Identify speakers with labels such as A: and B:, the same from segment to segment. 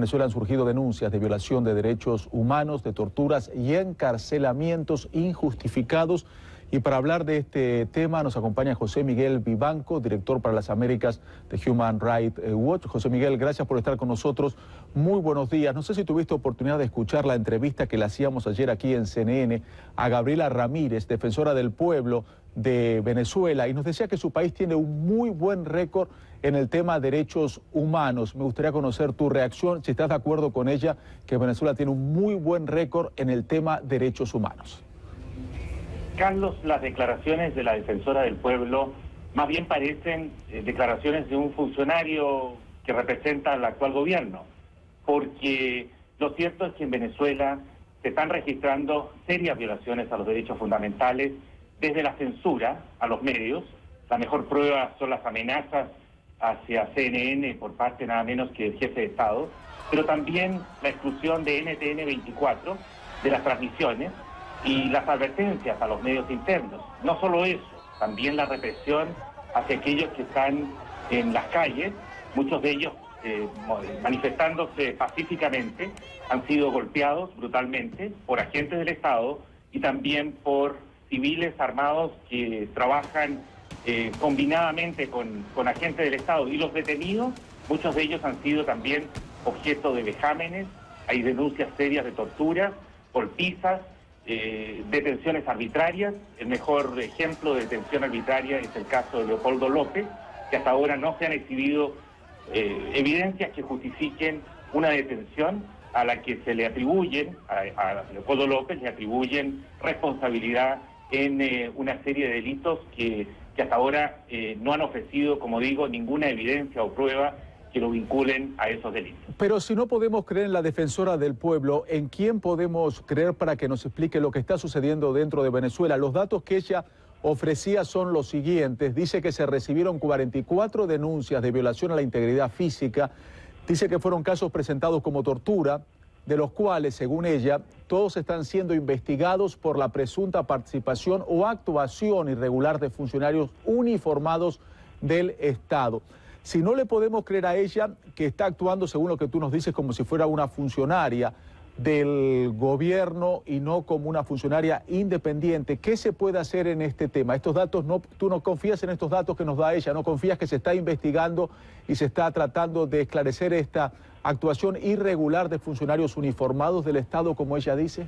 A: En Venezuela han surgido denuncias de violación de derechos humanos, de torturas y encarcelamientos injustificados. Y para hablar de este tema nos acompaña José Miguel Vivanco, director para las Américas de Human Rights Watch. José Miguel, gracias por estar con nosotros. Muy buenos días. No sé si tuviste oportunidad de escuchar la entrevista que le hacíamos ayer aquí en CNN a Gabriela Ramírez, defensora del pueblo de Venezuela, y nos decía que su país tiene un muy buen récord en el tema de derechos humanos. Me gustaría conocer tu reacción, si estás de acuerdo con ella, que Venezuela tiene un muy buen récord en el tema de derechos humanos.
B: Carlos, las declaraciones de la defensora del pueblo más bien parecen declaraciones de un funcionario que representa al actual gobierno, porque lo cierto es que en Venezuela se están registrando serias violaciones a los derechos fundamentales, desde la censura a los medios. La mejor prueba son las amenazas hacia CNN por parte nada menos que del jefe de Estado, pero también la exclusión de NTN 24 de las transmisiones y las advertencias a los medios internos. No solo eso, también la represión hacia aquellos que están en las calles, muchos de ellos manifestándose pacíficamente, han sido golpeados brutalmente por agentes del Estado y también por civiles armados que trabajan combinadamente con agentes del Estado. Y los detenidos, muchos de ellos han sido también objeto de vejámenes, hay denuncias serias de tortura, golpizas, detenciones arbitrarias. El mejor ejemplo de detención arbitraria es el caso de Leopoldo López, que hasta ahora no se han exhibido evidencias que justifiquen una detención a la que se le atribuyen, a Leopoldo López le atribuyen responsabilidad en una serie de delitos que hasta ahora no han ofrecido, como digo, ninguna evidencia o prueba que lo vinculen a esos delitos.
A: Pero si no podemos creer en la defensora del pueblo, ¿en quién podemos creer para que nos explique lo que está sucediendo dentro de Venezuela? Los datos que ella ofrecía son los siguientes. Dice que se recibieron 44 denuncias de violación a la integridad física. Dice que fueron casos presentados como tortura, de los cuales, según ella, todos están siendo investigados por la presunta participación o actuación irregular de funcionarios uniformados del Estado. Si no le podemos creer a ella, que está actuando, según lo que tú nos dices, como si fuera una funcionaria del gobierno y no como una funcionaria independiente, ¿qué se puede hacer en este tema? Estos datos, tú no confías en estos datos que nos da ella, no confías que se está investigando y se está tratando de esclarecer esta actuación irregular de funcionarios uniformados del Estado, como ella dice.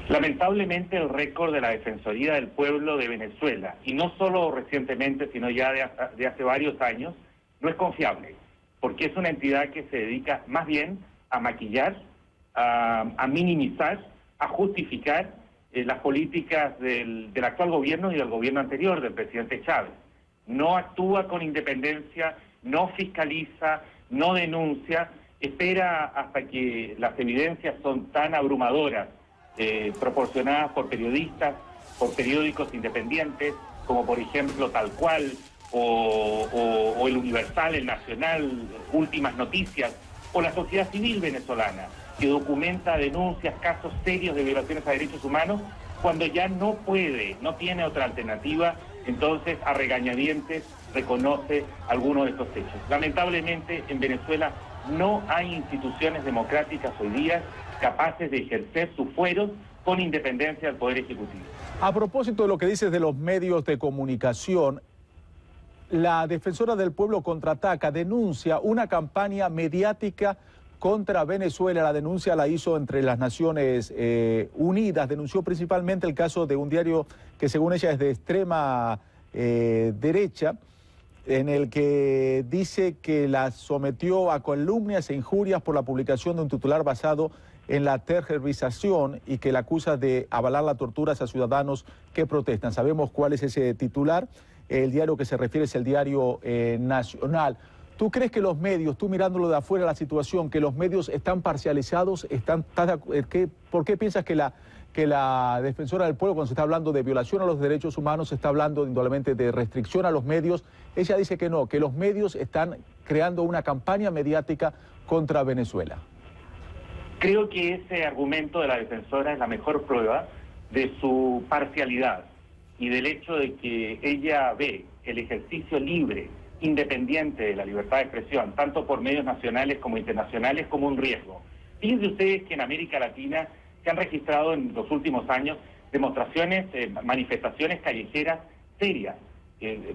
B: Lamentablemente el récord de la Defensoría del Pueblo de Venezuela, y no solo recientemente, sino ya de hace varios años, no es confiable, porque es una entidad que se dedica más bien a maquillar, a minimizar, a justificar las políticas del actual gobierno y del gobierno anterior, del presidente Chávez. No actúa con independencia, no fiscaliza, no denuncia, espera hasta que las evidencias son tan abrumadoras, proporcionadas por periodistas, por periódicos independientes, como por ejemplo Tal Cual, o El Universal, El Nacional, Últimas Noticias, o la sociedad civil venezolana, que documenta denuncias, casos serios de violaciones a derechos humanos, cuando ya no puede, no tiene otra alternativa, entonces a regañadientes reconoce algunos de estos hechos. Lamentablemente en Venezuela no hay instituciones democráticas hoy día capaces de ejercer sus fueros con independencia del Poder Ejecutivo.
A: A propósito de lo que dices de los medios de comunicación, la defensora del pueblo contraataca, denuncia una campaña mediática contra Venezuela. La denuncia la hizo entre las Naciones Unidas, denunció principalmente el caso de un diario que según ella es de extrema derecha, en el que dice que la sometió a calumnias e injurias por la publicación de un titular basado en la tergiversación y que la acusa de avalar la tortura a ciudadanos que protestan. Sabemos cuál es ese titular. El diario que se refiere es el Diario Nacional. ¿Tú crees que los medios, tú mirándolo de afuera la situación, que los medios están parcializados? ¿Por qué piensas que la defensora del pueblo, cuando se está hablando de violación a los derechos humanos, se está hablando indudablemente de restricción a los medios? Ella dice que no, que los medios están creando una campaña mediática contra Venezuela.
B: Creo que ese argumento de la defensora es la mejor prueba de su parcialidad y del hecho de que ella ve el ejercicio libre independiente de la libertad de expresión, tanto por medios nacionales como internacionales, como un riesgo. Fíjense ustedes que en América Latina se han registrado en los últimos años demostraciones, manifestaciones callejeras serias,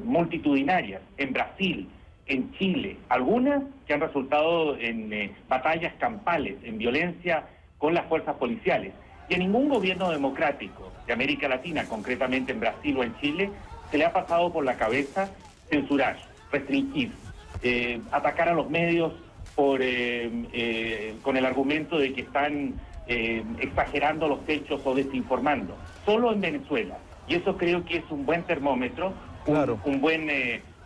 B: multitudinarias, en Brasil, en Chile, algunas que han resultado en batallas campales, en violencia con las fuerzas policiales. Y a ningún gobierno democrático de América Latina, concretamente en Brasil o en Chile, se le ha pasado por la cabeza censurar, restringir, atacar a los medios con el argumento de que están exagerando los hechos o desinformando. Solo en Venezuela. Y eso creo que es un buen termómetro,
A: claro,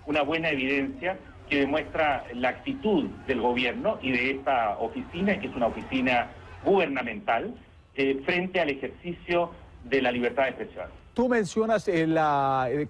B: una buena evidencia que demuestra la actitud del gobierno y de esta oficina, que es una oficina gubernamental, frente al ejercicio de la libertad de expresión.
A: Tú mencionas,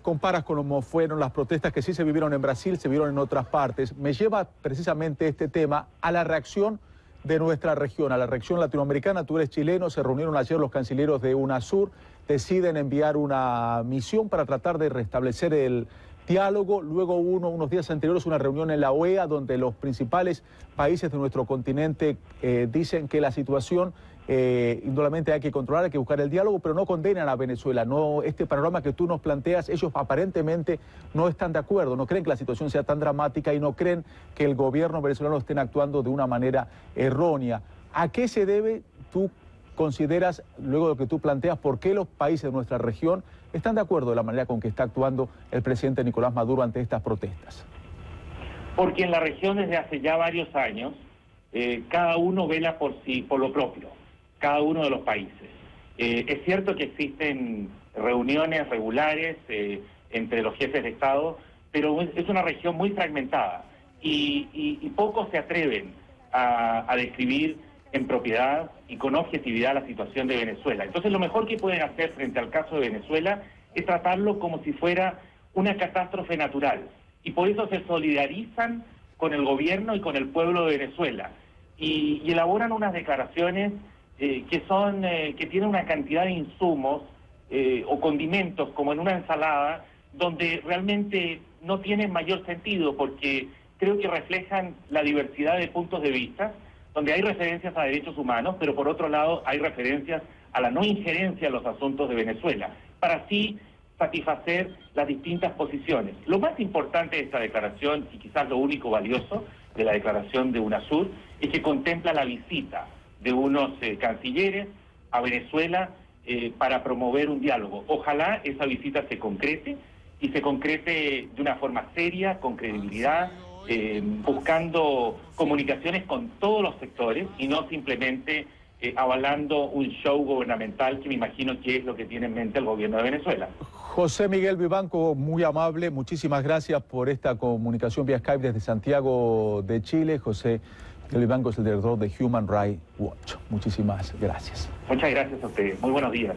A: comparas con cómo fueron las protestas que sí se vivieron en Brasil, se vivieron en otras partes. Me lleva precisamente este tema a la reacción de nuestra región, a la reacción latinoamericana. Tú eres chileno, se reunieron ayer los cancilleros de UNASUR, deciden enviar una misión para tratar de restablecer el diálogo. Luego hubo unos días anteriores una reunión en la OEA donde los principales países de nuestro continente dicen que la situación indudablemente hay que controlar, hay que buscar el diálogo, pero no condenan a Venezuela. No, este panorama que tú nos planteas, ellos aparentemente no están de acuerdo, no creen que la situación sea tan dramática y no creen que el gobierno venezolano esté actuando de una manera errónea. ¿A qué se debe, tú consideras, luego de lo que tú planteas, por qué los países de nuestra región están de acuerdo de la manera con que está actuando el presidente Nicolás Maduro ante estas protestas?
B: Porque en la región desde hace ya varios años, cada uno vela por sí, por lo propio, cada uno de los países. Es cierto que existen reuniones regulares entre los jefes de Estado, pero es una región muy fragmentada y pocos se atreven a describir en propiedad y con objetividad la situación de Venezuela. Entonces lo mejor que pueden hacer frente al caso de Venezuela es tratarlo como si fuera una catástrofe natural. Y por eso se solidarizan con el gobierno y con el pueblo de Venezuela. Y elaboran unas declaraciones que tienen una cantidad de insumos o condimentos como en una ensalada, donde realmente no tienen mayor sentido, porque creo que reflejan la diversidad de puntos de vista, donde hay referencias a derechos humanos, pero por otro lado hay referencias a la no injerencia en los asuntos de Venezuela, para así satisfacer las distintas posiciones. Lo más importante de esta declaración, y quizás lo único valioso de la declaración de UNASUR, es que contempla la visita de unos cancilleres a Venezuela para promover un diálogo. Ojalá esa visita se concrete, y se concrete de una forma seria, con credibilidad, buscando comunicaciones con todos los sectores y no simplemente avalando un show gubernamental que me imagino que es lo que tiene en mente el gobierno de Venezuela.
A: José Miguel Vivanco, muy amable, muchísimas gracias por esta comunicación vía Skype desde Santiago de Chile. José Miguel Vivanco es el director de Human Rights Watch. Muchísimas gracias.
B: Muchas gracias a ustedes. Muy buenos días.